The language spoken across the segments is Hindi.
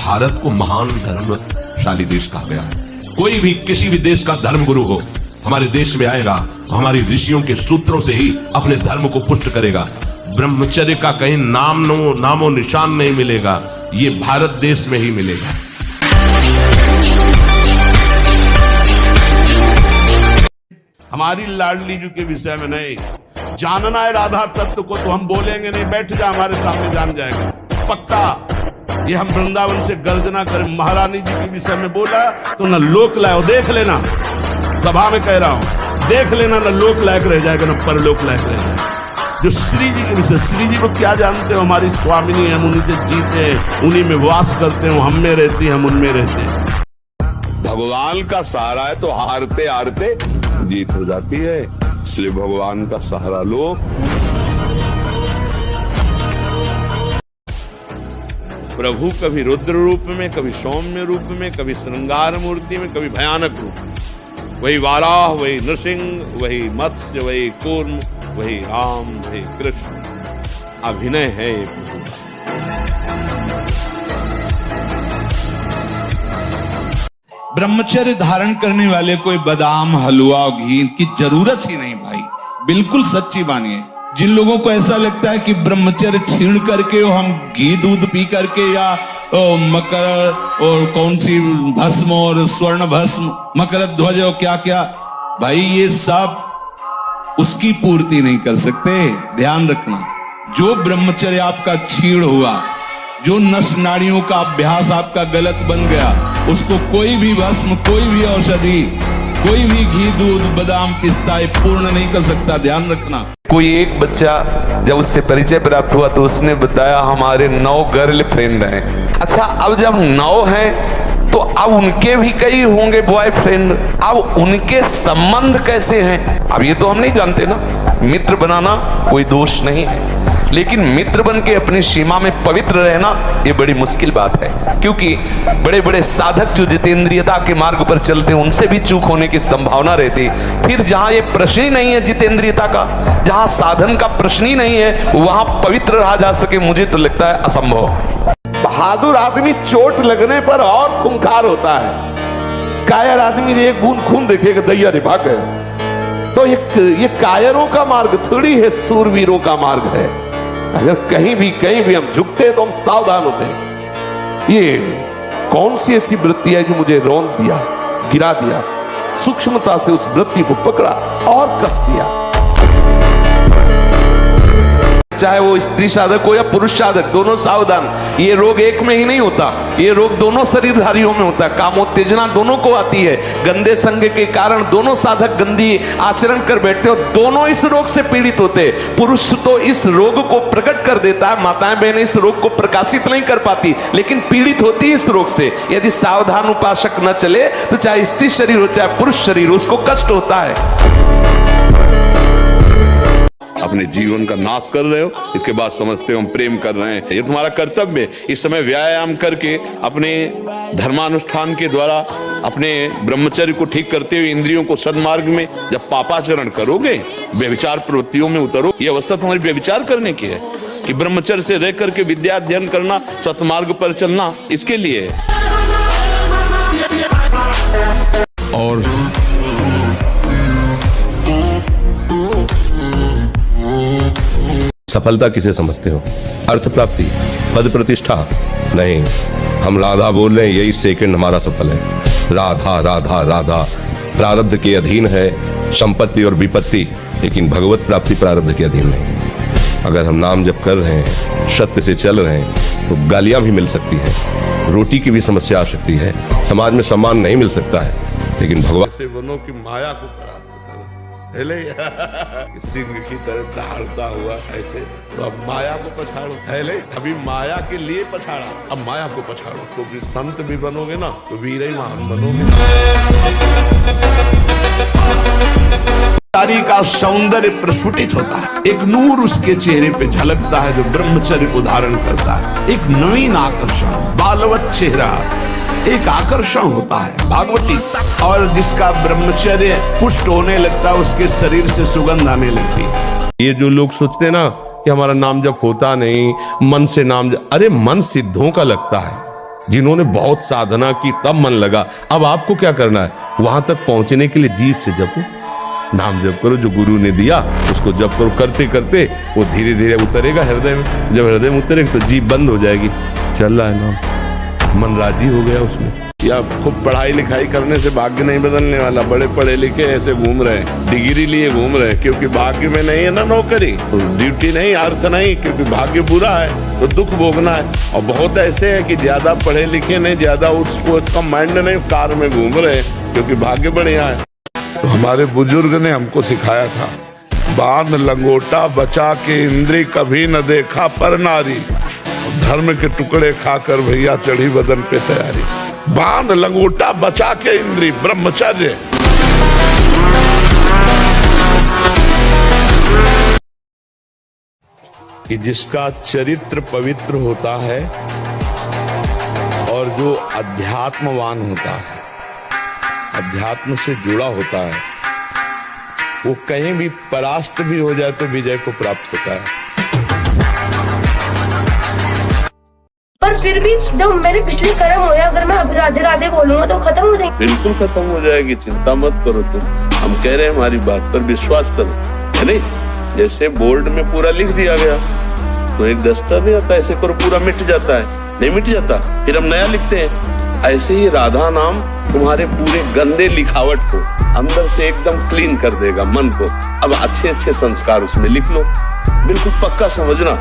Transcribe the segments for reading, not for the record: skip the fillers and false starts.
भारत को महान धर्मशाली देश कहा गया है। कोई भी किसी भी देश का धर्म गुरु हो, हमारे देश में आएगा, हमारी ऋषियों के सूत्रों से ही अपने धर्म को पुष्ट करेगा। ब्रह्मचर्य का कहीं नामो निशान नहीं मिलेगा, ये भारत देश में ही मिलेगा। हमारी लाडली जी के विषय में नहीं जानना है राधा तत्व को तो हम बोलेंगे नहीं, बैठ जा हमारे सामने जान जाएगा पक्का। ये हम वृंदावन से गर्जना करें। महारानी जी के विषय में बोला तो न लोक लायक, देख लेना, सभा में कह रहा हूं, देख लेना, न लोक लायक रह जाएगा न परलोक लायक रह जाएगा। जो श्री जी के विषय, श्री जी को क्या जानते हो? हमारी स्वामिनी, हम उन्हीं से जीते हैं, उन्हीं में वास करते हैं, हम में रहती हैं, हम उनमें रहते हैं। भगवान का सहारा है तो हारते हारते जीत हो जाती है, इसलिए भगवान का सहारा लो। प्रभु कभी रुद्र रूप में, कभी सौम्य रूप में, कभी श्रृंगार मूर्ति में, कभी भयानक रूप में। वही वाराह, वही नृसिंह, वही मत्स्य, वही कूर्म, वही राम, वही कृष्ण। अभिनय है ये प्रभु का। ब्रह्मचर्य धारण करने वाले कोई बादाम, हलवा और घी की जरूरत ही नहीं भाई, बिल्कुल सच्ची मानिए। जिन लोगों को ऐसा लगता है कि ब्रह्मचर्य छीण करके हम घी दूध पी करके या मकर और कौन सी भस्म और स्वर्ण भस्म, मकर ध्वज और क्या क्या, भाई ये सब उसकी पूर्ति नहीं कर सकते। ध्यान रखना, जो ब्रह्मचर्य आपका छीण हुआ, जो नस नाड़ियों का अभ्यास आपका गलत बन गया, उसको कोई भी भस्म, कोई भी औषधि, कोई भी घी दूध बादाम पिस्ता पूर्ण नहीं कर सकता। ध्यान रखना। कोई एक बच्चा जब उससे परिचय प्राप्त हुआ तो उसने बताया हमारे 9 गर्ल फ्रेंड हैं। अच्छा, अब जब 9 हैं तो अब उनके भी कई होंगे बॉयफ्रेंड, अब उनके संबंध कैसे हैं अब ये तो हम नहीं जानते ना। मित्र बनाना कोई दोष नहीं है, लेकिन मित्र बन के अपनी सीमा में पवित्र रहना ये बड़ी मुश्किल बात है, क्योंकि बड़े बड़े साधक जो जितेंद्रियता के मार्ग पर चलते हैं उनसे भी चूक होने की संभावना रहती। फिर जहां ये प्रश्न ही नहीं है जितेंद्रियता का, जहां साधन का प्रश्न ही नहीं है, वहां पवित्र रहा जा सके, मुझे तो लगता है असंभव। बहादुर आदमी चोट लगने पर और खूंखार होता है, कायर आदमी एक बूंद खून देखेगा दैया रे भाग गए। तो ये कायरों का मार्ग थोड़ी है, सूरवीरों का मार्ग है। अगर कहीं भी हम झुकते हैं तो हम सावधान होते हैं। ये कौन सी ऐसी वृत्ति है जो मुझे रौंद दिया, गिरा दिया? सूक्ष्मता से उस वृत्ति को पकड़ा और कस दिया। चाहे वो स्त्री साधक हो या पुरुष साधक, दोनों सावधान। ये रोग एक में ही नहीं होता, ये रोग दोनों शरीरधारियों में होता है। कामोत्तेजना दोनों को आती है, गंदे संग के कारण दोनों साधक गंदी आचरण कर बैठते हो, दोनों इस रोग से पीड़ित होते। पुरुष तो इस रोग को प्रकट कर देता है, माताएं बहनें इस रोग को प्रकाशित नहीं कर पाती, लेकिन पीड़ित होती है इस रोग से। यदि सावधान उपासक न चले तो चाहे स्त्री शरीर हो चाहे पुरुष शरीर, उसको कष्ट होता है। अपने जीवन का नाश कर रहे हो, इसके बाद समझते हो हम प्रेम कर रहे हैं। ये तुम्हारा कर्तव्य है। इस समय व्यायाम करके अपने धर्मानुष्ठान के द्वारा अपने ब्रह्मचर्य को ठीक करते हुए इंद्रियों को सदमार्ग में जब पापाचरण करोगे, व्यभिचार प्रवृत्तियों में उतरो, ये अवस्था तुम्हारी व्यभिचार करने की है कि ब्रह्मचर्य से रह करके विद्या अध्ययन करना, सतमार्ग पर चलना, इसके लिए है। और सफलता किसे समझते हो? अर्थ प्राप्ति, पद प्रतिष्ठा? नहीं, हम राधा बोल रहे हैं, यही सेकंड हमारा सफल है। राधा राधा राधा प्रारब्ध के अधीन है संपत्ति और विपत्ति, लेकिन भगवत प्राप्ति प्रारब्ध के अधीन नहीं। अगर हम नाम जप कर रहे हैं, सत्य से चल रहे हैं, तो गालियां भी मिल सकती हैं, रोटी की भी समस्या आ सकती है, समाज में सम्मान नहीं मिल सकता है, लेकिन भगवान से बनो की माया को परास्त सिंह की तरह दहाड़ता हुआ ऐसे, तो अब माया को पछाड़ो। अभी माया के लिए पछाड़ा, अब माया को पछाड़ो, तो भी संत भी बनोगे ना तो वीर ही महान बनोगे। नारी का सौंदर्य प्रस्फुटित होता है, एक नूर उसके चेहरे पे झलकता है जो ब्रह्मचर्य को धारण करता है। एक नवीन आकर्षण, बालवत चेहरा, एक आकर्षण होता है भागवती। और जिसका ब्रह्मचर्य पुष्ट होने लगता है, उसके शरीर से सुगंध आने लगती है। ये जो लोग सोचते हैं ना कि हमारा नाम जप होता नहीं, मन से नाम जप, अरे मन सिद्धों का लगता है, जिन्होंने बहुत साधना की तब मन लगा। अब आपको क्या करना है, वहां तक पहुंचने के लिए जीभ से जपो, नाम जप करो, जो गुरु ने दिया उसको जप करो। करते करते वो धीरे धीरे उतरेगा हृदय में। जब हृदय में उतरेगा तो जीभ बंद हो जाएगी, चल रहा है नाम, मन राजी हो गया उसमें। या खूब पढ़ाई लिखाई करने से भाग्य नहीं बदलने वाला। बड़े पढ़े लिखे ऐसे घूम रहे हैं, डिग्री लिए घूम रहे हैं, क्योंकि भाग्य में नहीं है ना नौकरी, तो ड्यूटी नहीं, अर्थ नहीं, क्योंकि भाग्य बुरा है तो दुख भोगना है। और बहुत ऐसे हैं कि ज्यादा पढ़े लिखे नहीं, ज्यादा उसका माइंड नहीं, कार में घूम रहे हैं क्योंकि भाग्य बढ़िया है। तो हमारे बुजुर्ग ने हमको सिखाया था, बांध लंगोटा बचा के इंद्री कभी न देखा पर नारी, धर्म के टुकड़े खाकर भैया चढ़ी बदन पे तैयारी। बांध लंगोटा बचा के इंद्री, ब्रह्मचर्य। कि जिसका चरित्र पवित्र होता है और जो अध्यात्मवान होता है, अध्यात्म से जुड़ा होता है, वो कहीं भी परास्त भी हो जाए तो विजय को प्राप्त होता है। पर फिर भी जब मेरे पिछले कर्म हुए, अगर मैं अभी राधे राधे बोलूंगा तो खत्म हो जाएगी। बिल्कुल खत्म हो जाएगी, चिंता मत करो तुम। हम कह रहे हैं हमारी बात पर विश्वास करो, है नहीं? जैसे बोर्ड में पूरा लिख दिया गया तो एक दस्ता नहीं आता, ऐसे करो पूरा मिट जाता है, नहीं मिट जाता, फिर हम नया लिखते हैं। ऐसे ही राधा नाम तुम्हारे पूरे गंदे लिखावट को अंदर से एकदम क्लीन कर देगा, मन को। अब अच्छे अच्छे संस्कार उसमें लिख लो। बिल्कुल पक्का समझना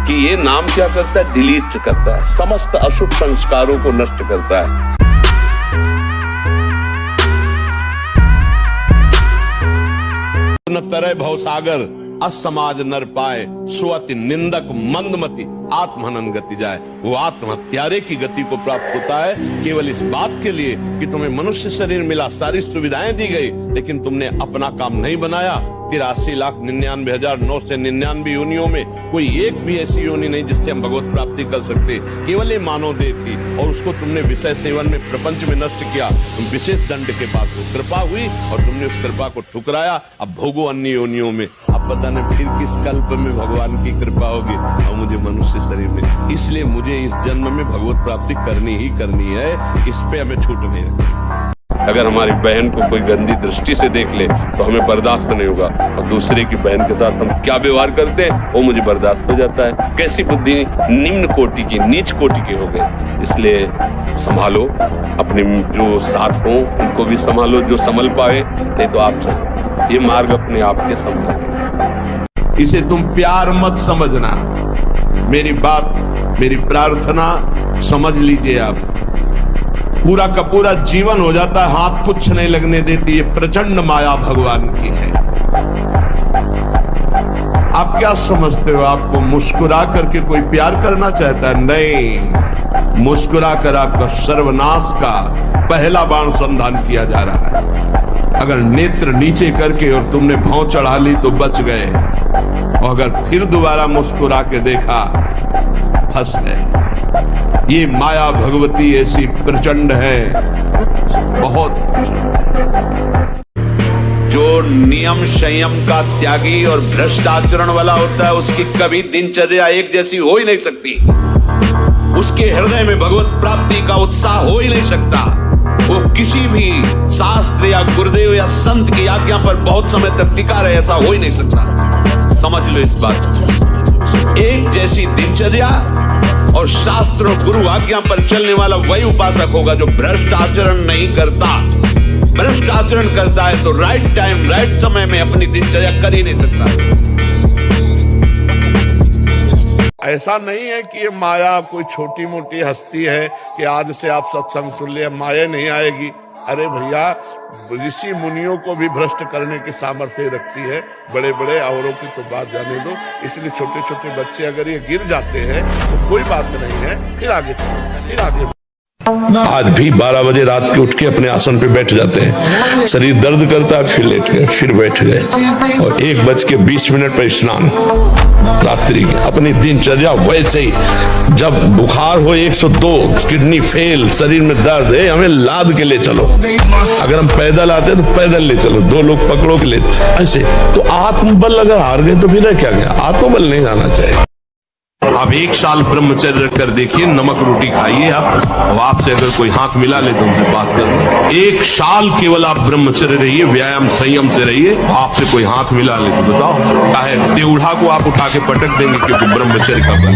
कि ये नाम क्या करता है, डिलीट करता है, समस्त अशुभ संस्कारों को नष्ट करता है। न तरह भवसागर असमाज नर पाए, स्वति निंदक मंदमति आत्महनन गति जाए। वो आत्महत्यारे की गति को प्राप्त होता है केवल इस बात के लिए कि तुम्हें मनुष्य शरीर मिला, सारी सुविधाएं दी गई, लेकिन तुमने अपना काम नहीं बनाया। 83,99,999 योनियों में कोई एक भी ऐसी योनि नहीं जिससे हम भगवत प्राप्ति कर सकते। केवल ये मानव देह थी और उसको तुमने विषय सेवन में, प्रपंच में नष्ट किया। तुम विशेष दंड के पास हो, कृपा हुई और तुमने उस कृपा को ठुकराया। अब भोगो अन्य योनियों में। अब पता नहीं फिर किस कल्प में भगवान की कृपा होगी और मुझे मनुष्य शरीर में। इसलिए मुझे इस जन्म में भगवत प्राप्ति करनी ही करनी है, इस पे हमें छूट नहीं रखनी। अगर हमारी बहन को कोई गंदी दृष्टि से देख ले तो हमें बर्दाश्त नहीं होगा, और दूसरे की बहन के साथ हम क्या व्यवहार करते हैं वो मुझे बर्दाश्त हो जाता है। कैसी बुद्धि निम्न कोटि की, नीच कोटि की हो गई। इसलिए संभालो अपने जो साथ हो, उनको भी संभालो जो संभल पाए, नहीं तो आप चलो, ये मार्ग अपने आप के संभाल। इसे तुम प्यार मत समझना, मेरी बात, मेरी प्रार्थना समझ लीजिए। आप पूरा का पूरा जीवन हो जाता है, हाथ कुछ नहीं लगने देती। ये प्रचंड माया भगवान की है। आप क्या समझते हो, आपको मुस्कुरा करके कोई प्यार करना चाहता है? नहीं, मुस्कुरा कर आपका सर्वनाश का पहला बाण संधान किया जा रहा है। अगर नेत्र नीचे करके और तुमने भौं चढ़ा ली तो बच गए, और अगर फिर दोबारा मुस्कुरा के देखा, फंस गए। ये माया भगवती ऐसी प्रचंड है, बहुत। जो नियम संयम का त्यागी और भ्रष्ट आचरण वाला होता है, उसकी कभी दिनचर्या एक जैसी हो ही नहीं सकती। उसके हृदय में भगवत प्राप्ति का उत्साह हो ही नहीं सकता। वो किसी भी शास्त्र या गुरुदेव या संत की आज्ञा पर बहुत समय तक टिका रहे, ऐसा हो ही नहीं सकता। समझ लो इस बात। एक जैसी दिनचर्या और शास्त्र और गुरु आज्ञा पर चलने वाला वही उपासक होगा जो भ्रष्ट आचरण नहीं करता। भ्रष्ट आचरण करता है तो राइट टाइम, राइट समय में अपनी दिनचर्या कर ही नहीं सकता। ऐसा नहीं है कि ये माया कोई छोटी मोटी हस्ती है कि आज से आप सत्संग सुन लिया, माया नहीं आएगी। अरे भैया, ऋषि मुनियों को भी भ्रष्ट करने की सामर्थ्य रखती है, बड़े बड़े औरों की तो बात जाने दो। इसलिए छोटे छोटे बच्चे अगर ये गिर जाते हैं तो कोई बात नहीं है, फिर आगे चलो, फिर आगे। आज भी 12 बजे रात के उठ के अपने आसन पे बैठ जाते हैं, शरीर दर्द करता है, फिर लेट गए, फिर बैठ गए, और 1:20 पर स्नान रात्रि की। अपनी दिनचर्या वैसे ही। जब बुखार हो 102, किडनी फेल, शरीर में दर्द है, हमें लाद के ले चलो। अगर हम पैदल आते हैं तो पैदल ले चलो, 2 लोग पकड़ो के ले, ऐसे। तो आत्मबल अगर हार गए तो फिर क्या गया? आत्मबल नहीं आना चाहिए। आप 1 साल ब्रह्मचर्य कर देखिए, नमक रोटी खाइए आप, और आपसे अगर कोई हाथ मिला ले तो उनसे बात करना। 1 साल केवल आप ब्रह्मचर्य रहिए, व्यायाम संयम से रहिए, आपसे कोई हाथ मिला ले तो बताओ, चाहे टेढ़ा को आप उठा के पटक देंगे, क्योंकि ब्रह्मचर्य का बल।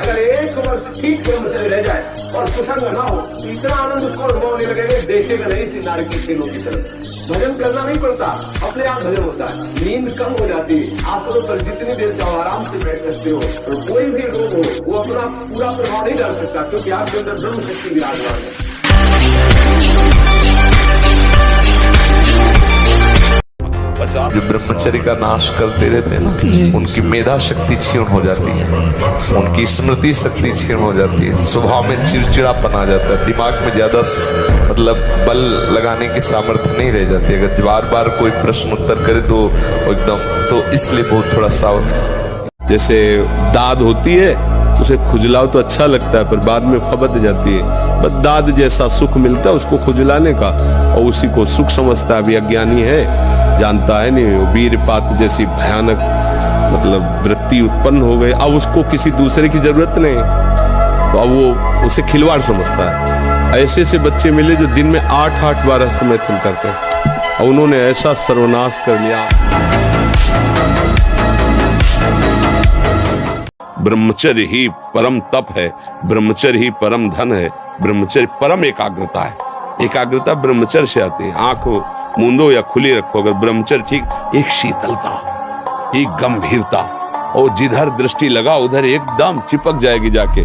अगर 1 वर्ष ठीक ब्रह्मचर्य रह जाए और कुसंग न हो, इतना आनंद उसको अनुभव होने लगेगा, देखेगा नहीं इस नारी की खेलों की तरफ। भजन करना नहीं पड़ता, अपने आप भजन होता है। नींद कम हो जाती है, आसनों पर जितनी देर चाहो आराम से बैठ सकते हो, तो कोई भी रोग हो वो अपना पूरा प्रभाव नहीं डाल सकता, क्योंकि आपके अंदर ब्रह्म शक्ति विराजमान है। जो ब्रह्मचर्य का नाश करते रहते हैं ना, उनकी मेधा शक्ति क्षीण हो जाती है, उनकी स्मृति शक्ति क्षीण हो जाती है, स्वभाव में चिड़चिड़ापन आ जाता है, दिमाग में ज्यादा मतलब बल लगाने की सामर्थ्य नहीं रह जाती। अगर बार बार कोई प्रश्न उत्तर करे तो एकदम, तो इसलिए बहुत थोड़ा सावधान। जैसे दाद होती है, उसे खुजलाओ तो अच्छा लगता है, पर बाद में फबद जाती है। बस दाद जैसा सुख मिलता है उसको खुजलाने का, और उसी को सुख समझता है। अभी अज्ञानी है, जानता है नहीं, वो वीरपात जैसी भयानक मतलब वृत्ति उत्पन्न हो गई, अब उसको किसी दूसरे की जरूरत नहीं, तो अब वो उसे खिलवाड़ समझता है। ऐसे से बच्चे मिले जो दिन में 8-8 बार हस्तमैथुन करते हैं, और उन्होंने ऐसा सर्वनाश कर लिया। ब्रह्मचर्य ही परम तप है, ब्रह्मचर्य ही परम धन है, ब्रह्मचर्य परम एकाग्रता है। एकाग्रता ब्रह्मचर्य से आती है। आंख मूंदो या खुली रखो, अगर ब्रह्मचर्य ठीक, एक शीतलता, एक गंभीरता, और जिधर दृष्टि लगा उधर एकदम चिपक जाएगी जाके।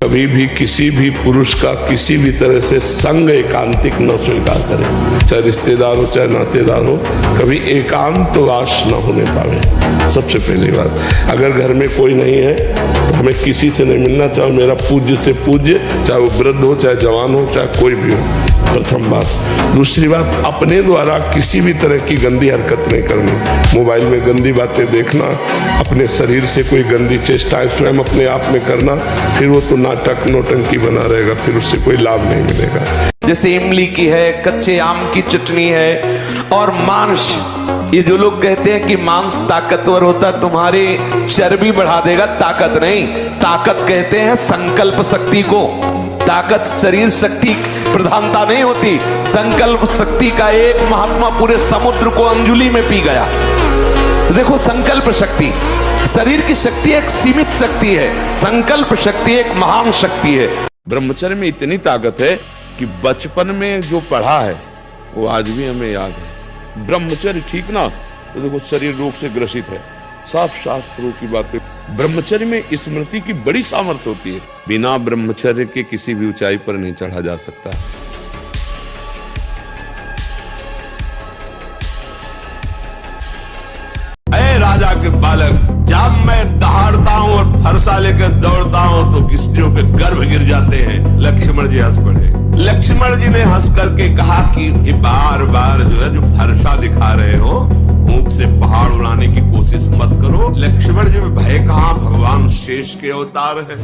कभी भी किसी भी पुरुष का किसी भी तरह से संग एकांतिक न स्वीकार करें, चाहे रिश्तेदार हो चाहे नातेदार हो, कभी एकांतवास न होने पावे। सबसे पहली बात, अगर घर में कोई नहीं है तो हमें किसी से नहीं मिलना, चाहे मेरा पूज्य से पूज्य, चाहे वो वृद्ध हो चाहे जवान हो चाहे कोई भी हो, प्रथम बात। दूसरी बात, अपने द्वारा किसी भी तरह की गंदी हरकत नहीं करनी, मोबाइल में गंदी बातें देखना, अपने शरीर से कोई गंदी चेष्टाएं स्वयं अपने आप में करना, फिर वो तो नाटक नौटंकी बना रहेगा, फिर उससे कोई लाभ नहीं मिलेगा। जैसे इमली की है, कच्चे आम की चटनी है, और मांस। ये जो लोग कहते हैं कि मांस ताकतवर होता, तुम्हारी चर्बी बढ़ा देगा, ताकत नहीं। ताकत कहते हैं संकल्प शक्ति को। ताकत शरीर शक्ति प्रधानता नहीं होती, संकल्प शक्ति का एक महात्मा पूरे समुद्र को अंजुलि में पी गया। देखो, संकल्प शक्ति, शरीर की शक्ति एक सीमित शक्ति है, संकल्प शक्ति एक महान शक्ति है। ब्रह्मचर्य में इतनी ताकत है कि बचपन में जो पढ़ा है वो आज भी हमें याद है। ब्रह्मचर्य ठीक ना, तो देखो शरीर रोग से ग्रसित है, साफ शास्त्रों की बातें। ब्रह्मचर्य में स्मृति की बड़ी सामर्थ्य होती है, बिना ब्रह्मचर्य के किसी भी ऊंचाई पर नहीं चढ़ा जा सकता। अरे राजा के बालक, जब मैं दहाड़ता हूँ और फरसा लेकर दौड़ता हूँ तो किस्तियों के गर्भ गिर जाते हैं। लक्ष्मण जी हंस पड़े। लक्ष्मण जी ने हंस करके कहा कि बार बार जो है जो फरसा दिखा रहे हो, भूख से पहाड़ उड़ाने की कोशिश मत करो। लक्ष्मण जी में भय कहाँ, भगवान शेष के अवतार है।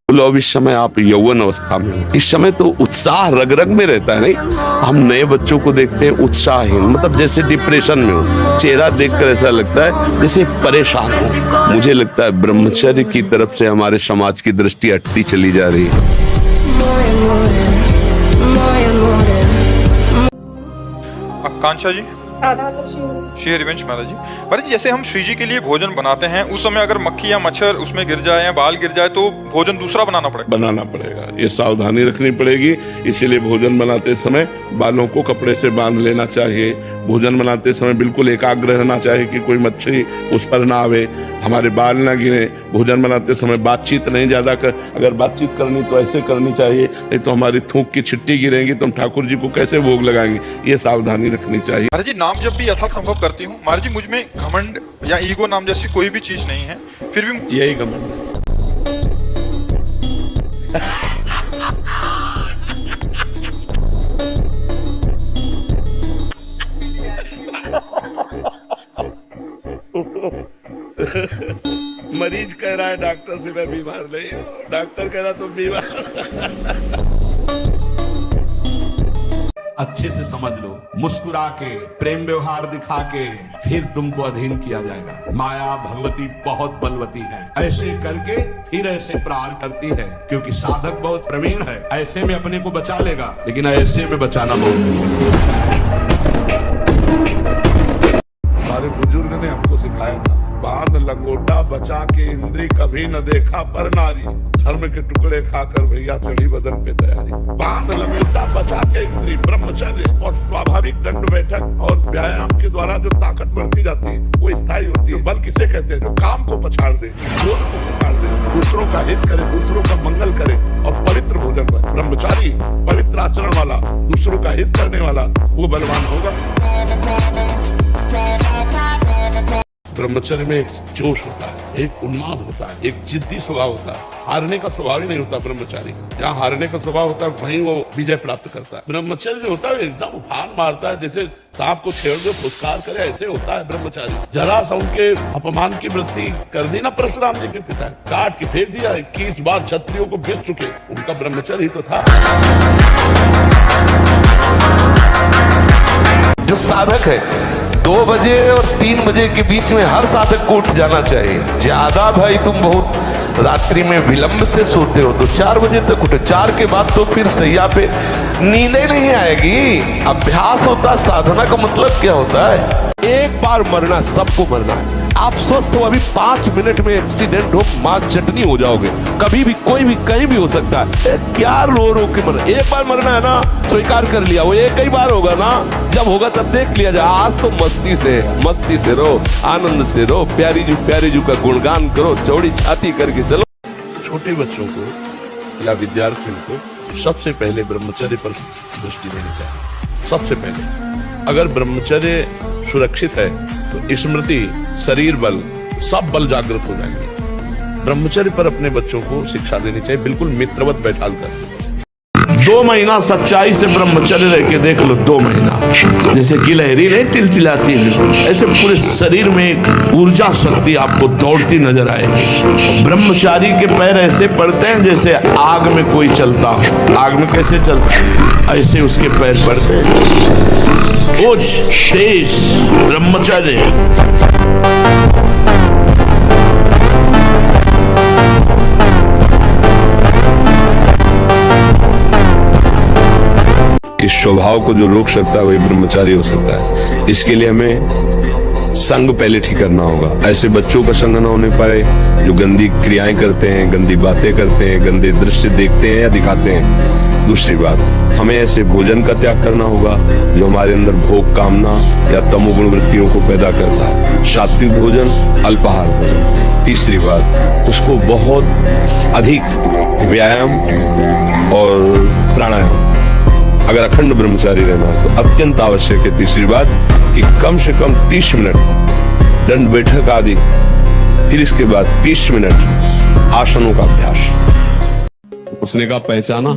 अब इस समय आप यौवन अवस्था में हो, इस समय तो उत्साह रग रग में रहता है। नहीं, हम नए बच्चों को देखते हैं उत्साहहीन, मतलब जैसे डिप्रेशन में हो, चेहरा देखकर ऐसा लगता है जैसे परेशान हो। मुझे लगता है ब्रह्मचर्य की तरफ से हमारे समाज की दृष्टि हटती चली जा रही है। आकांक्षा जी, श्री हरिवंश महाराज जी। महाराज जी, जैसे हम श्री जी के लिए भोजन बनाते हैं, उस समय अगर मक्खी या मच्छर उसमें गिर जाए या बाल गिर जाए तो भोजन दूसरा बनाना पड़ेगा। ये सावधानी रखनी पड़ेगी। इसीलिए भोजन बनाते समय बालों को कपड़े से बांध लेना चाहिए। भोजन बनाते समय बिल्कुल एकाग्र रहना चाहिए कि कोई मच्छी उस पर ना आवे, हमारे बाल ना गिरे। भोजन बनाते समय बातचीत नहीं ज्यादा कर, अगर बातचीत करनी तो ऐसे करनी चाहिए, नहीं तो हमारी थूक की छिट्टी गिरेंगी तो हम ठाकुर जी को कैसे भोग लगाएंगे। ये सावधानी रखनी चाहिए। महाराज जी, नाम जब भी यथासंभव करती हूँ महाराज जी, मुझ में घमंड या ईगो नाम जैसी कोई भी चीज नहीं है, फिर भी यही घमंड। मरीज कह रहा है डॉक्टर से मैं बीमार नहीं, डॉक्टर कह रहा तुम बीमार। अच्छे से समझ लो, मुस्कुरा के, प्रेम व्यवहार दिखा के फिर तुमको अधीन किया जाएगा। माया भगवती बहुत बलवती है, ऐसे करके फिर ऐसे प्रहार करती है, क्योंकि साधक बहुत प्रवीण है, ऐसे में अपने को बचा लेगा, लेकिन ऐसे में बचाना बहुत। हमारे बुजुर्ग ने हमको सिखाया था, बांध लंगोटा बचा के इंद्री कभी न देखा पर नारी, धर्म के टुकड़े खाकर भैया चढ़ी बदन पे तैयारी। बांध लंगोटा बचा के इंद्री, ब्रह्मचर्य और स्वाभाविक दंड बैठक और व्यायाम के द्वारा जो ताकत बढ़ती जाती है वो स्थायी होती है। बल किसे कहते हैं? जो काम को पछाड़ दे, क्रोध को पछाड़ दे, दूसरों का हित करे, दूसरों का मंगल करे और पवित्र भोजन करे। ब्रह्मचारी पवित्र आचरण वाला, दूसरों का हित करने वाला, वो बलवान होगा। ब्रह्मचर्य में एक जोश होता है, एक उन्माद होता है, एक जिद्दी स्वभाव होता है। हारने का स्वभाव ही नहीं होता ब्रह्मचारी। जहाँ हारने का स्वभाव होता है वहीं वो विजय प्राप्त करता है। ब्रह्मचर्य जो होता है एकदम उफान मारता है, जैसे सांप को छेड़ दो फुसकार करे, ऐसे होता है ब्रह्मचारी। जरा सा उनके अपमान की वृत्ति कर दी ना परशुराम जी के पिता, काट के फेंक दिया। 21 बार क्षत्रियों को बेच चुके, उनका ब्रह्मचर्य ही तो था। जो साधक है 2 बजे और 3 बजे के बीच में हर साधक को उठ जाना चाहिए। ज्यादा भाई तुम बहुत रात्रि में विलंब से सोते हो तो 4 बजे तक उठे। 4 के बाद तो फिर सैया पे नींदें नहीं आएगी। अभ्यास होता, साधना का मतलब क्या होता है? एक बार मरना, सबको मरना है। आप स्वस्थ हो, अभी 5 मिनट में एक्सीडेंट हो, मां चटनी हो जाओगे। कभी भी कोई भी कहीं भी हो सकता है। क्या रो रो के मरना? एक बार मरना है ना, स्वीकार कर लिया, वो एक ही बार होगा ना। जब होगा तब देख लिया जाए। आज तो मस्ती से रो, आनंद से रो, प्यारी जू का गुणगान करो, चौड़ी छाती करके चलो। छोटे बच्चों को या विद्यार्थियों को सबसे पहले ब्रह्मचर्य पर दृष्टि देनी चाहिए। सबसे पहले अगर ब्रह्मचर्य सुरक्षित है तो स्मृति, शरीर बल, सब बल जागृत हो जाएंगे। ब्रह्मचर्य पर अपने बच्चों को शिक्षा देनी चाहिए, बिल्कुल मित्रवत बैठाल कर। 2 महीना सच्चाई से ब्रह्मचर्य रह के देख लो। 2 महीना जैसे गिलहरी नहीं टिलटिलाती है, ऐसे पूरे शरीर में एक ऊर्जा शक्ति आपको दौड़ती नजर आएगी। ब्रह्मचारी के पैर ऐसे पड़ते हैं जैसे आग में कोई चलता हो। आग में कैसे चलता है, ऐसे उसके पैर पड़ते हैं। ओज तेज ब्रह्मचर्य। इस स्वभाव को जो रोक सकता है वही ब्रह्मचारी हो सकता है। इसके लिए हमें संग पहले ठीक करना होगा। ऐसे बच्चों का संग न होने पाए जो गंदी क्रियाएं करते हैं, गंदी बातें करते हैं, गंदे दृश्य देखते हैं या दिखाते हैं। दूसरी बात, हमें ऐसे भोजन का त्याग करना होगा जो हमारे अंदर भोग कामना या तमोगुण वृत्तियों को पैदा करता है। सात्विक भोजन, अल्पाहार भोजन। तीसरी बात, उसको बहुत अधिक व्यायाम और प्राणायाम, अगर अखंड ब्रह्मचारी रहना तो अत्यंत आवश्यक है। तीसरी बात कि कम से कम 30 मिनट दंड बैठक आदि, फिर इसके बाद 30 मिनट आसनों का अभ्यास। उसने कहा पहचाना,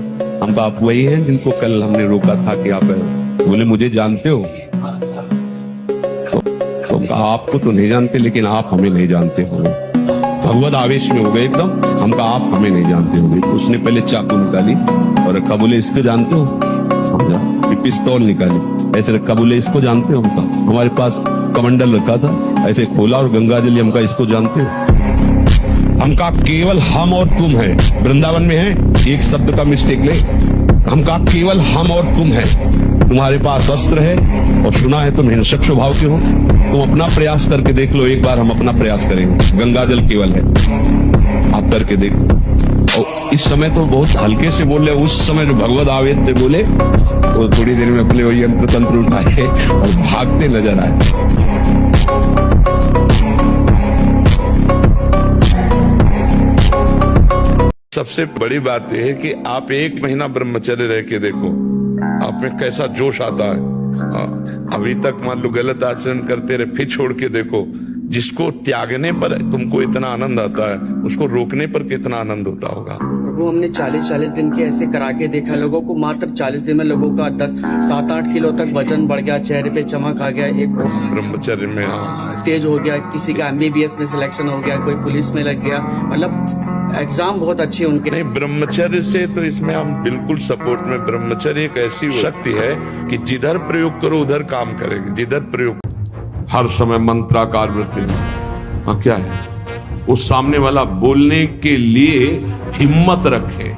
हम आप वही हैं जिनको कल हमने रोका था कि आप बोले मुझे जानते हो? तो कहा आपको तो नहीं जानते लेकिन आप हमें नहीं जानते हो। भगवत आवेश में हो गए एकदम। हम कहा आप हमें नहीं जानते होंगे। तो उसने पहले चाकू निकाली और रखा, बोले इसको जानते हो? फिर पिस्तौल निकाली, ऐसे रखा, बोले इसको जानते हो? हमका हमारे पास कमंडल रखा था, ऐसे खोला और गंगा जल, हमका इसको जानते हो? हमका केवल हम और तुम है। वृंदावन में है, एक शब्द का मिस्टेक नहीं। हमका केवल हम और तुम है। तुम्हारे पास अस्त्र है और सुना है तुम हिंसक स्वभाव के हो। तुम अपना प्रयास करके देख लो। एक बार हम अपना प्रयास करेंगे। गंगा जल केवल है, आप करके देखो। और इस समय तो बहुत हल्के से बोल रहे, उस समय जो भगवत आवेश से बोले वो थोड़ी देर में अपने वही यंत्र तंत्र उठाए और भागते नजर आए। सबसे बड़ी बात यह है कि आप 1 महीना ब्रह्मचर्य रह के देखो, आप में कैसा जोश आता है। अभी तक मान लो गलत आचरण करते रहे, फिर छोड़ के देखो। जिसको त्यागने पर तुमको इतना आनंद आता है, उसको रोकने पर कितना आनंद होता होगा। वो हमने 40-40 दिन के ऐसे करा के देखा। लोगों को मात्र 40 दिन में लोगों का 7-8 किलो तक वजन बढ़ गया, चेहरे पे चमक आ गया, एक ब्रह्मचर्य में तेज हो गया, किसी का MBBS में सिलेक्शन हो गया, कोई पुलिस में लग गया। मतलब एग्जाम बहुत अच्छी उनके। नहीं, ब्रह्मचर्य से तो इसमें हम बिल्कुल सपोर्ट में। ब्रह्मचर्य एक ऐसी शक्ति है कि जिधर प्रयोग करो उधर काम करेगी, जिधर प्रयोग। हर समय मंत्राकार वृत्ति में। हाँ, क्या है वो सामने वाला बोलने के लिए हिम्मत रखे,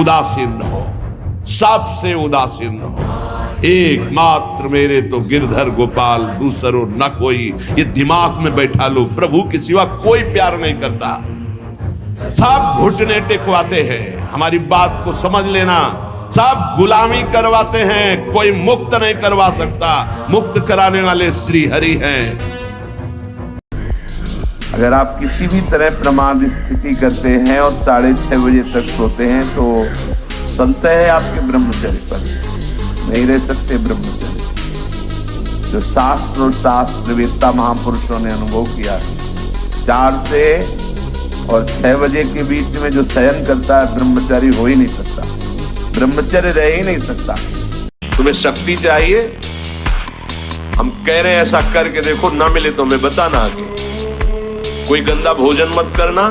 उदासीन न हो, सबसे उदासीन न हो। एकमात्र मेरे तो गिरधर गोपाल, दूसरो न कोई, ये दिमाग में बैठा लो। प्रभु के सिवा कोई प्यार नहीं करता, सब घुटने टेकवाते हैं। हमारी बात को समझ लेना, सब गुलामी करवाते हैं, कोई मुक्त नहीं करवा सकता। मुक्त कराने वाले श्री हरि हैं। अगर आप किसी भी तरह प्रमाद स्थिति करते हैं और 6:30 बजे तक सोते हैं तो संशय है आपके ब्रह्मचर्य पर, नहीं रह सकते ब्रह्मचर्य। जो शास्त्र और शास्त्रवेत्ता महापुरुषों ने अनुभव किया, 4 से और 6 बजे के बीच में जो शयन करता है ब्रह्मचारी हो ही नहीं सकता, ब्रह्मचर्य रह ही नहीं सकता। तुम्हें शक्ति चाहिए, हम कह रहे हैं ऐसा करके देखो, ना मिले तो हमें बताना आगे। कोई गंदा भोजन मत करना,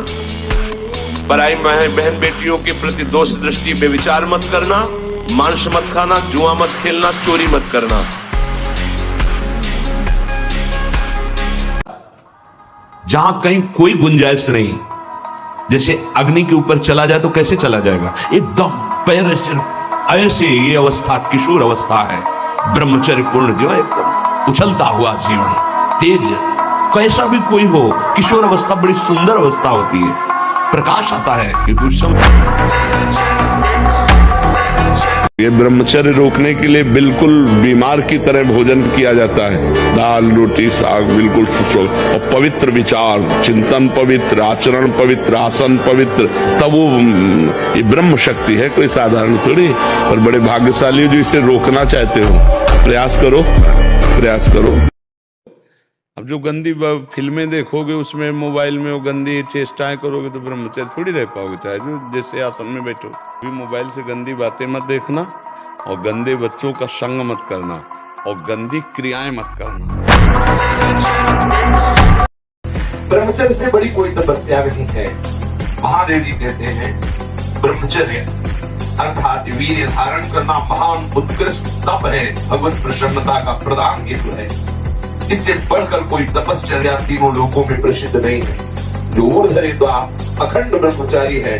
पराई बहन बेटियों के प्रति दोष दृष्टि पे विचार मत करना, मांस मत खाना, जुआ मत खेलना, चोरी मत करना। जहां कहीं कोई गुंजाइश नहीं, जैसे अग्नि के ऊपर चला जाए तो कैसे चला जाएगा, एकदम पैर ऐसे ये अवस्था किशोर अवस्था है। ब्रह्मचर्य पूर्ण जीवन, एकदम उछलता हुआ जीवन, तेज, कैसा भी कोई हो। किशोर अवस्था बड़ी सुंदर अवस्था होती है, प्रकाश आता है क्योंकि ये ब्रह्मचर्य रोकने के लिए बिल्कुल बीमार की तरह भोजन किया जाता है। दाल रोटी साग बिल्कुल और पवित्र विचार, चिंतन पवित्र, आचरण पवित्र, आसन पवित्र, तब वो ये ब्रह्म शक्ति है, कोई साधारण थोड़ी। और बड़े भाग्यशाली जो इसे रोकना चाहते हो, प्रयास करो, प्रयास करो। अब जो गंदी फिल्में देखोगे उसमें मोबाइल में वो गंदी चेष्टाएं करोगे तो ब्रह्मचर्य थोड़ी रह पाओगे। चाहे जो जैसे आसन में बैठो, भी मोबाइल से गंदी बातें मत देखना और गंदे बच्चों का संग मत करना और गंदी क्रियाएं मत करना। ब्रह्मचर्य से बड़ी कोई तपस्या नहीं है। महादेव जी कहते हैं ब्रह्मचर्य अर्थात वीर्य धारण करना महान उत्कृष्ट तप है, भगवत प्रसन्नता का प्रधान हेतु है। इससे बढ़कर कोई तपश्चर्या तीनों लोकों में प्रसिद्ध नहीं है। जो ऊर्ध्वरेता अखंड ब्रह्मचारी है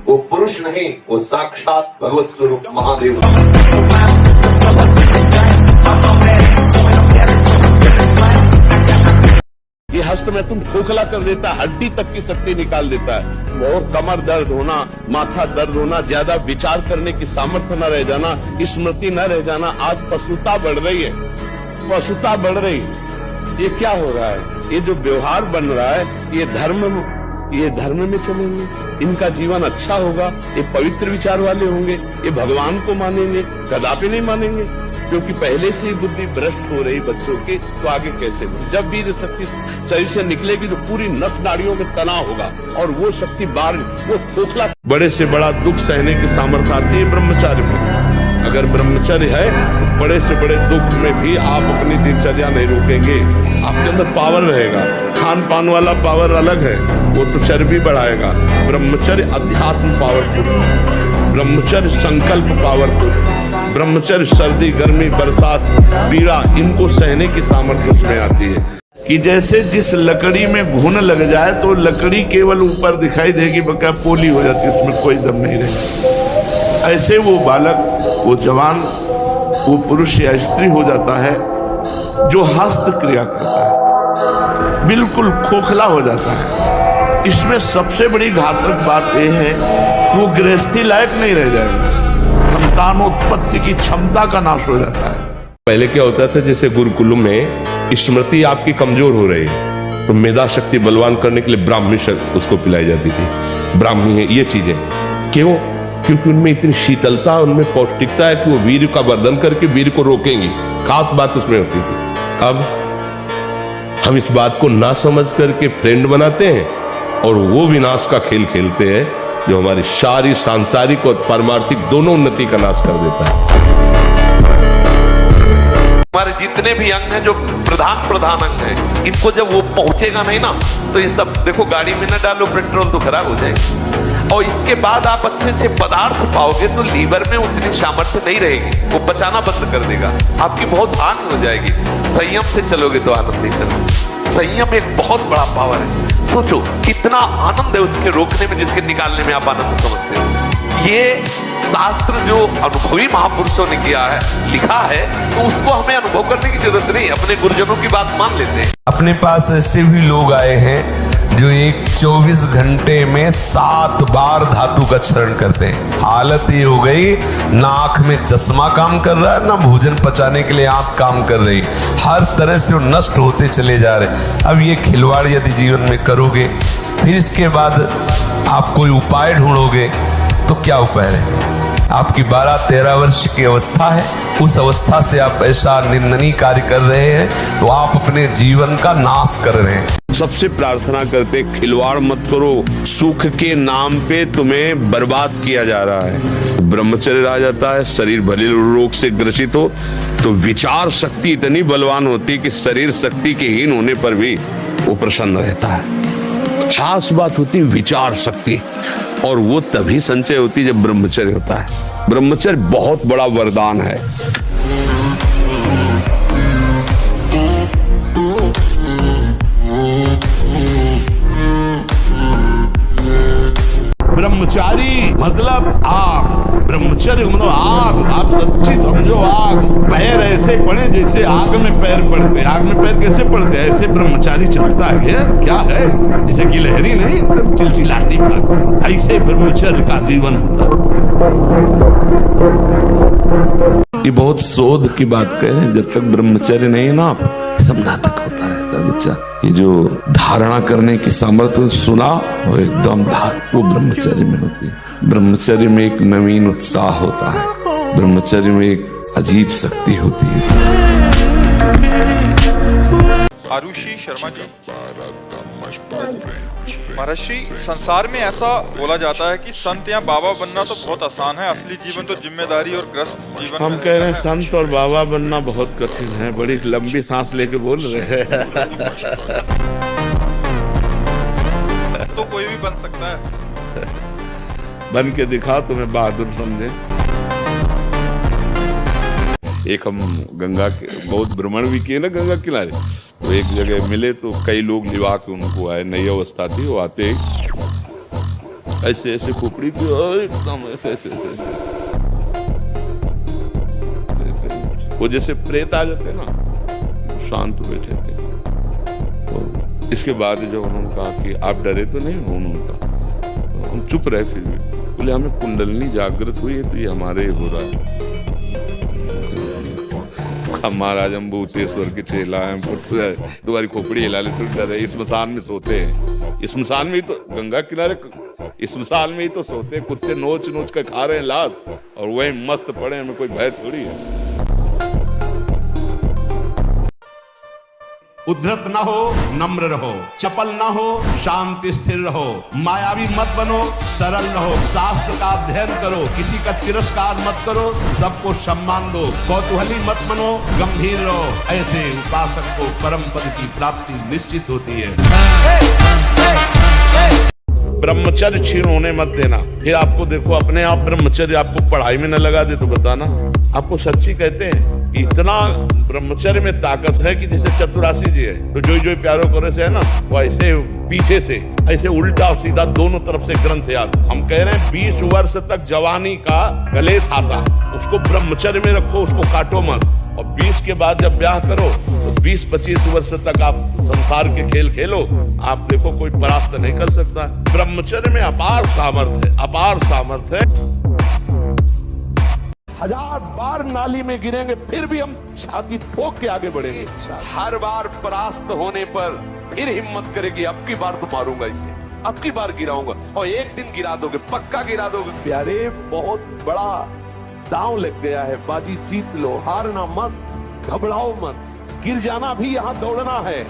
वो पुरुष नहीं, वो साक्षात भगवत स्वरूप महादेव। ये हस्त में तुम खोखला कर देता है, हड्डी तक की शक्ति निकाल देता है। और कमर दर्द होना, माथा दर्द होना, ज्यादा विचार करने की सामर्थ्य न रह जाना, स्मृति न रह जाना। आज पशुता बढ़ रही है, पशुता बढ़ रही है। ये क्या हो रहा है? ये जो व्यवहार बन रहा है ये धर्म में चलेंगे, इनका जीवन अच्छा होगा, ये पवित्र विचार वाले होंगे, ये भगवान को मानेंगे, कदापि नहीं मानेंगे। क्योंकि पहले से ही बुद्धि भ्रष्ट हो रही बच्चों की, तो आगे कैसे हो? जब वीर शक्ति शरीर से निकलेगी तो पूरी नस नाड़ियों में तनाव होगा और वो शक्ति बाहर, वो खोखला। बड़े से बड़ा दुख सहने की सामर्थ्य आती है ब्रह्मचार्य में। अगर ब्रह्मचर्य है तो बड़े से बड़े दुख में भी आप अपनी दिनचर्या नहीं रोकेंगे, आपके अंदर पावर रहेगा। खान पान वाला पावर अलग है, वो तो चर्बी बढ़ाएगा। ब्रह्मचर्य अध्यात्म पावरफुल, ब्रह्मचर्य संकल्प पावरफुल, ब्रह्मचर्य सर्दी गर्मी बरसात पीड़ा इनको सहने की सामर्थ्य उसमें आती है। कि जैसे जिस लकड़ी में घुन लग जाए तो लकड़ी केवल ऊपर दिखाई देगी, बका पोली हो जाती है, उसमें कोई दम नहीं रहेगा। ऐसे वो बालक, वो जवान, वो पुरुष या स्त्री हो जाता है जो हस्त क्रिया करता है, बिल्कुल खोखला हो जाता है। इसमें सबसे बड़ी घातक बात यह है कि वो गृहस्थी लायक नहीं रह जाएगा, संतानोत्पत्ति की क्षमता का नाश हो जाता है। पहले क्या होता था, जैसे गुरुकुल में स्मृति आपकी कमजोर हो रही है तो मेधा शक्ति बलवान करने के लिए ब्राह्मी उसको पिलाई जाती थी। ब्राह्मी है ये चीजें क्यों? क्योंकि उनमें इतनी शीतलता, उनमें पौष्टिकता है कि वो वीर का वर्धन करके वीर को रोकेंगी। खास बात उसमें होती थी। अब हम इस बात को ना समझ करके फ्रेंड बनाते हैं और वो विनाश का खेल खेलते हैं जो हमारी सारी सांसारिक और पारमार्थिक दोनों उन्नति का नाश कर देता है। हमारे जितने भी अंग हैं जो प्रधान अंग हैं, इनको जब वो पहुंचेगा नहीं ना तो ये सब देखो, गाड़ी में ना डालो पेट्रोल तो खराब हो जाएगी। और इसके बाद आप अच्छे अच्छे पदार्थ पाओगे तो लीवर में उतनी सामर्थ्य नहीं रहेगी, वो पचाना बंद कर देगा, आपकी बहुत हानि हो जाएगी। संयम से चलोगे तो आनंद ही चलोगे। संयम एक बहुत बड़ा पावर है। सोचो कितना आनंद है उसके रोकने में, जिसके निकालने में आप आनंद समझते हो। ये शास्त्र जो अनुभवी महापुरुषों ने किया है, लिखा है, तो उसको हमें अनुभव करने की जरूरत नहीं, अपने गुरुजनों की बात मान लेते हैं। अपने पास ऐसे भी लोग आए हैं जो एक 24 घंटे में 7 बार धातु का चरण करते हैं। हालत ये हो गई, ना आंख में चश्मा काम कर रहा है, ना भोजन पचाने के लिए आंख काम कर रही, हर तरह से वो नष्ट होते चले जा रहे। अब ये खिलवाड़ यदि जीवन में करोगे, फिर इसके बाद आप कोई उपाय ढूंढोगे तो क्या उपाय रहेगा? आपकी 12-13 वर्ष की अवस्था है, उस अवस्था से आप ऐसा निंदनीय कार्य कर रहे हैं तो आप अपने जीवन का नाश कर रहे हैं। सबसे प्रार्थना करते, खिलवाड़ मत करो, सुख के नाम पे तुम्हें बर्बाद किया जा रहा है। ब्रह्मचर्य रह जाता है, शरीर भले रोग से ग्रसित हो तो विचार शक्ति इतनी बलवान होती है कि शरीर शक्ति के हीन होने पर भी वो प्रसन्न रहता है। खास बात होती है विचार शक्ति, और वो तभी संचय होती है जब ब्रह्मचर्य होता है। ब्रह्मचर्य बहुत बड़ा वरदान है। ब्रह्मचारी मतलब आग, ब्रह्मचर्य मतलब आग। आप सच्ची समझो, आग। पैर ऐसे पड़े जैसे आग में पैर पड़ते। आग में पैर कैसे पड़ते? ऐसे ब्रह्मचारी चलता है। क्या है? जैसे कि लहरी नहीं एकदम चिलचिलाती भागती, ऐसे ब्रह्मचर्य का जीवन होता है। ये बहुत शोध की बात कह रहे हैं। जब तक ब्रह्मचर्य नहीं है ना, सब नाटक होता रहता है बच्चा। ये जो धारणा करने की सामर्थ्य सुना, वो एकदम वो ब्रह्मचर्य में होती है। ब्रह्मचर्य में एक नवीन उत्साह होता है, ब्रह्मचर्य में एक अजीब शक्ति होती है। आरुषि शर्मा जी, महर्षि, संसार में ऐसा बोला जाता है कि संत या बाबा बनना तो बहुत आसान है, असली जीवन तो जिम्मेदारी और ग्रस्त जीवन। हम कह रहे हैं संत और बाबा बनना बहुत कठिन है। बड़ी लंबी सांस लेके बोल रहे हैं। तो कोई भी बन सकता है। बन के दिखा, तुम्हें बहादुर समझे। एक हम गंगा के बहुत भ्रमण भी किए ना गंगा किनारे, तो एक जगह मिले तो कई लोग लिवा के उनको आए, नई अवस्था थी। वो आते ऐसे ऐसे खोपड़ी पे एकदम ऐसे ऐसे ऐसे ऐसे ऐसे, वो जैसे प्रेत आ जाते ना, शांत बैठे थे। तो इसके बाद जब उन्होंने कहा कि आप डरे तो नहीं हो, उन्होंने कहा, तो हम चुप रहे। फिर भी बोले हमें कुंडलनी जागृत हुई है तो ये हमारे हो रहा है। महाराज हम भूतेश्वर के चेला हैं, तुम्हारी खोपड़ी हिला ले तो डरे। स्मशान में सोते हैं, स्मशान में ही तो, गंगा किनारे स्मशान में ही तो सोते हैं। कुत्ते नोच नोच कर खा रहे हैं लाश, और वही मस्त पड़े, हमें कोई भय थोड़ी है। उद्धत ना हो, नम्र रहो, चपल ना हो, शांति स्थिर रहो, मायावी मत बनो, सरल रहो, शास्त्र का अध्ययन करो, किसी का तिरस्कार मत करो, सबको सम्मान दो, कौतूहली मत बनो, गंभीर रहो। ऐसे उपासक को परम पद की प्राप्ति निश्चित होती है। ब्रह्मचर्य क्षीण होने मत देना। फिर आपको देखो अपने आप ब्रह्मचर्य आपको पढ़ाई में न लगा दे तो बताना। आपको सच्ची कहते हैं कि इतना ब्रह्मचर्य में ताकत है कि जैसे चतुरासी जी है, तो जो प्यारो करे से है ना, वो ऐसे पीछे से ऐसे उल्टा सीधा दोनों तरफ से ग्रंथ याद। हम कह रहे हैं 20 वर्ष तक जवानी का गले था, उसको ब्रह्मचर्य में रखो, उसको काटो मत। और 20 के बाद जब ब्याह करो तो 20-25 वर्ष तक आप संसार के खेल खेलो, आप देखो कोई परास्त नहीं कर सकता। ब्रह्मचर्य में अपार सामर्थ्य है, अपार सामर्थ्य है। 1000 बार नाली में गिरेंगे फिर भी हम छाती ठोक के आगे बढ़ेंगे। हर बार परास्त होने पर फिर हिम्मत करेगी, अब की बार तो मारूंगा इसे, अब की बार गिराऊंगा, और एक दिन गिरा दोगे, पक्का गिरा दोगे। प्यारे, बहुत बड़ा दांव लग गया है, बाजी जीत लो, हारना मत, घबराओ मत। गिर जाना भी यहाँ दौड़ना है।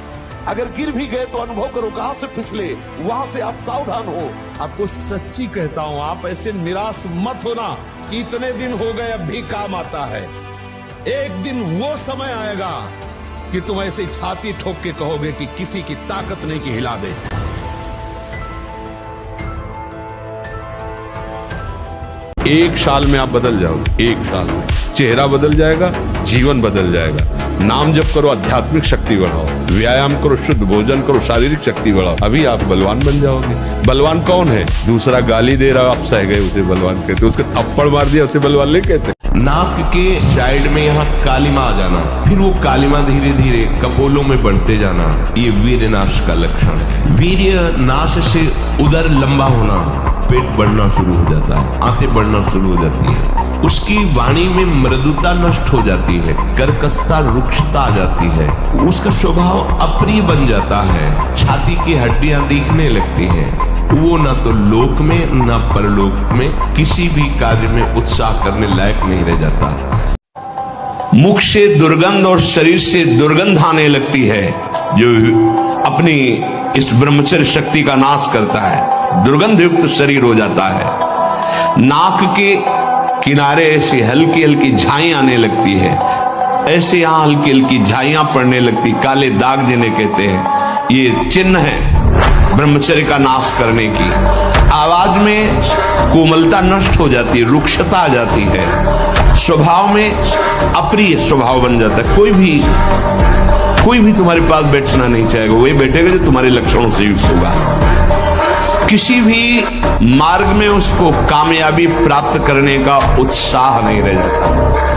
अगर गिर भी गए तो अनुभव करो कहां से फिसले, वहां से आप सावधान हो। आपको सच्ची कहता हूं, आप ऐसे निराश मत होना कि इतने दिन हो गए अब भी काम आता है। एक दिन वो समय आएगा कि तुम ऐसे छाती ठोक के कहोगे कि किसी की ताकत नहीं कि हिला दे। एक साल में आप बदल जाओगे, एक साल में चेहरा बदल जाएगा, जीवन बदल जाएगा। नाम जप करो, आध्यात्मिक शक्ति बढ़ाओ, व्यायाम करो, शुद्ध भोजन करो, शारीरिक शक्ति बढ़ाओ, अभी आप बलवान बन जाओगे। बलवान कौन है? दूसरा गाली दे रहा, आप सह गए, उसे बलवान कहते। उसके थप्पड़ मार दिया, उसे बलवान नहीं कहते। नाक के साइड में यहाँ कालिमा आ जाना, फिर वो कालिमा धीरे धीरे कपोलों में बढ़ते जाना, ये वीर्य नाश का लक्षण है। वीर्य नाश से उदर लंबा होना, पेट बढ़ना शुरू हो जाता है, आंतें बढ़ना शुरू हो जाती है, उसकी वाणी में मृदुता नष्ट हो जाती है, कर्कशता, रुक्षता आ जाती है, उसका स्वभाव अप्रिय बन जाता है, छाती की हड्डियां दिखने लगती हैं। वो ना तो लोक में ना परलोक में किसी भी कार्य में उत्साह करने लायक नहीं रह जाता। मुख से दुर्गंध और शरीर से दुर्गंध आने लगती है, जो अपनी इस ब्रह्मचर्य शक्ति का नाश करता है। दुर्गंध युक्त शरीर हो जाता है। नाक के किनारे ऐसी हल्की हल्की झाइयां आने लगती है, ऐसे यहां हल्की हल्की झाइयां पड़ने लगती, काले दाग जिन्हें कहते हैं, ये चिन्ह है ब्रह्मचर्य का नाश करने की। आवाज में कोमलता नष्ट हो जाती है, रुक्षता आ जाती है, स्वभाव में अप्रिय स्वभाव बन जाता है। कोई भी तुम्हारे पास बैठना नहीं चाहेगा, वही बैठेगा जो तुम्हारे लक्षणों से युक्त होगा। किसी भी मार्ग में उसको कामयाबी प्राप्त करने का उत्साह नहीं रह जाता।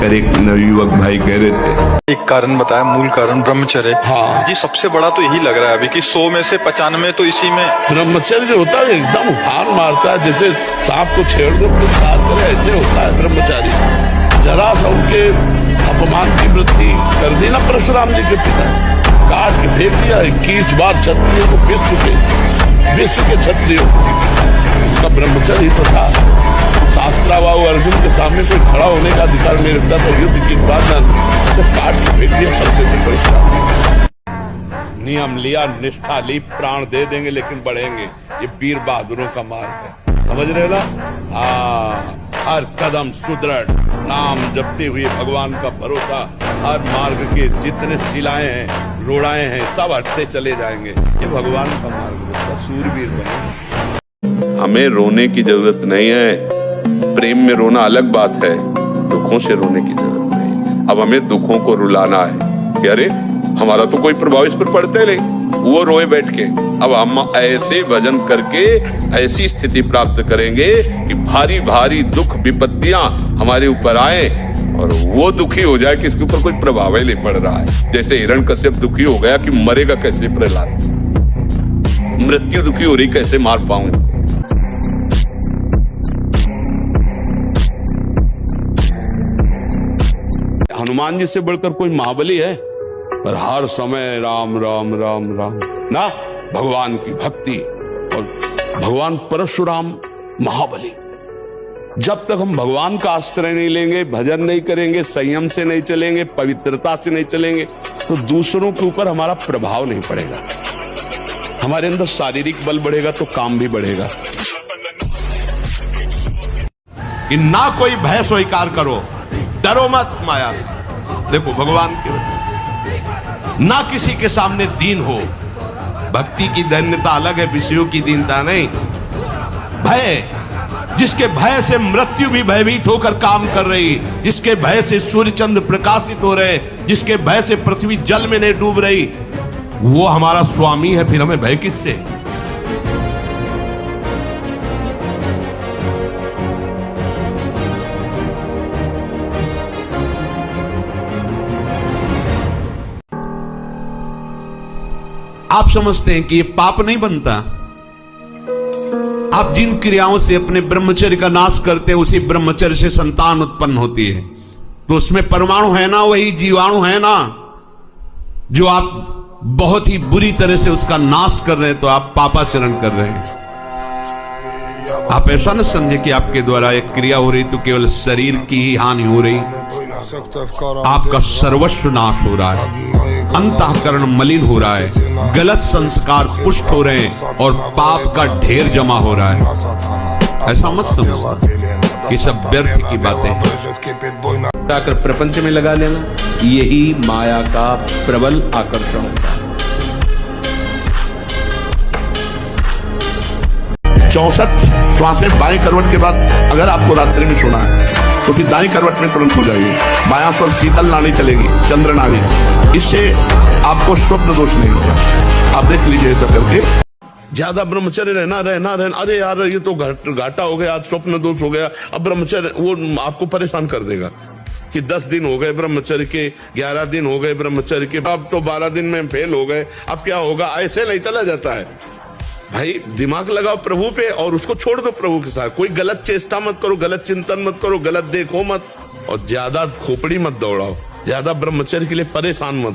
कर एक नवयुवक भाई कह रहे थे, एक कारण बताया, मूल कारण ब्रह्मचर्य। हाँ जी, सबसे बड़ा तो यही लग रहा है अभी कि 100 में से 95 तो इसी में। ब्रह्मचर्य जो होता है एकदम उफान मारता है, जैसे सांप को छेड़ दो तो सार करे, ऐसे होता है ब्रह्मचारी। जरा सा उनके अपमान की वृत्ति कर दी ना परशुराम जी के पिता, काट के फेंक दिया। 21 बार क्षत्रियों को पीस चुके, विश्व के क्षत्रियों का ब्रह्मचर्य ही तो था। शास्त्राबाहु अर्जुन के सामने कोई खड़ा होने का अधिकार नहीं रखता था। युद्ध की बात से काट के फेंक दिया, फरसे से परिश्रम। नियम लिया, निष्ठा ली, प्राण दे देंगे लेकिन बढ़ेंगे। ये वीर बहादुरों का मार्ग है, समझ रहे ना? हाँ, हर कदम सुदृढ़, नाम जपते हुए भगवान का भरोसा। हर मार्ग के जितने शिलाएं हैं, रोड़ाएं हैं, सब हटते चले जाएंगे। ये भगवान का मार्ग है, सूरवीर बने। हमें रोने की जरूरत नहीं है। प्रेम में रोना अलग बात है, दुखों से रोने की जरूरत नहीं। अब हमें दुखों को रुलाना है कि अरे हमारा तो कोई प्रभाव इस पर पड़ते नहीं, वो रोए बैठ के। अब हम ऐसे भजन करके ऐसी स्थिति प्राप्त करेंगे कि भारी भारी दुख विपत्तियां हमारे ऊपर आए और वो दुखी हो जाए कि इसके ऊपर कोई प्रभाव ही नहीं पड़ रहा है। जैसे हिरण्यकश्यप दुखी हो गया कि मरेगा कैसे प्रहलाद, मृत्यु दुखी हो रही, कैसे मार पाऊं। हनुमान जी से बढ़कर कोई महाबली है? पर हर समय राम राम राम राम ना, भगवान की भक्ति। और भगवान परशुराम महाबली। जब तक हम भगवान का आश्रय नहीं लेंगे, भजन नहीं करेंगे, संयम से नहीं चलेंगे, पवित्रता से नहीं चलेंगे, तो दूसरों के ऊपर हमारा प्रभाव नहीं पड़ेगा। हमारे अंदर शारीरिक बल बढ़ेगा तो काम भी बढ़ेगा। कि ना कोई भय स्वीकार करो, डरो मत माया से। देखो भगवान की वजह, ना किसी के सामने दीन हो। भक्ति की दैन्यता अलग है, विषयों की दीनता नहीं। भय, जिसके भय से मृत्यु भी भयभीत होकर काम कर रही, जिसके भय से सूर्य चंद्र प्रकाशित हो रहे, जिसके भय से पृथ्वी जल में नहीं डूब रही, वो हमारा स्वामी है। फिर हमें भय किससे? आप समझते हैं कि ये पाप नहीं बनता। आप जिन क्रियाओं से अपने ब्रह्मचर्य का नाश करते हैं, उसी ब्रह्मचर्य से संतान उत्पन्न होती है। तो उसमें परमाणु है ना, वही जीवाणु है ना, जो आप बहुत ही बुरी तरह से उसका नाश कर रहे हैं। तो आप पापाचरण कर रहे हैं। आप ऐसा न समझे कि आपके द्वारा एक क्रिया हो रही तो केवल शरीर की ही हानि हो रही, आपका सर्वस्व नाश हो रहा है, अंतःकरण मलिन हो रहा है, गलत संस्कार पुष्ट हो रहे हैं और पाप का ढेर जमा हो रहा है। ऐसा मत समझो कि सब व्यर्थ की बातें हैं। जाकर प्रपंच में लगा लेना, यही माया का प्रबल आकर्षण होता है। 64 श्वासें बाएं करवट के बाद अगर आपको रात्रि में सुना है तो फिर दाएं करवट में तुरंत हो जाएगी। बायां स्वर शीतल नाड़ी चलेगी, चंद्र नाड़ी। इससे आपको स्वप्न दोष नहीं होगा। आप देख लीजिए ऐसा करके। ज्यादा ब्रह्मचर्य रहना अरे यार ये तो घाटा हो गया, आज स्वप्न दोष हो गया। अब ब्रह्मचर्य वो आपको परेशान कर देगा कि 10 दिन हो गए ब्रह्मचर्य के, 11 दिन हो गए ब्रह्मचर्य के, अब तो 12 दिन में फेल हो गए, अब क्या होगा। ऐसे नहीं चला जाता है भाई। दिमाग लगाओ प्रभु पे और उसको छोड़ दो प्रभु के साथ। कोई गलत चेष्टा मत करो, गलत चिंतन मत करो, गलत देखो मत, और ज्यादा खोपड़ी मत दौड़ाओ, ज्यादा ब्रह्मचर्य के लिए परेशान मत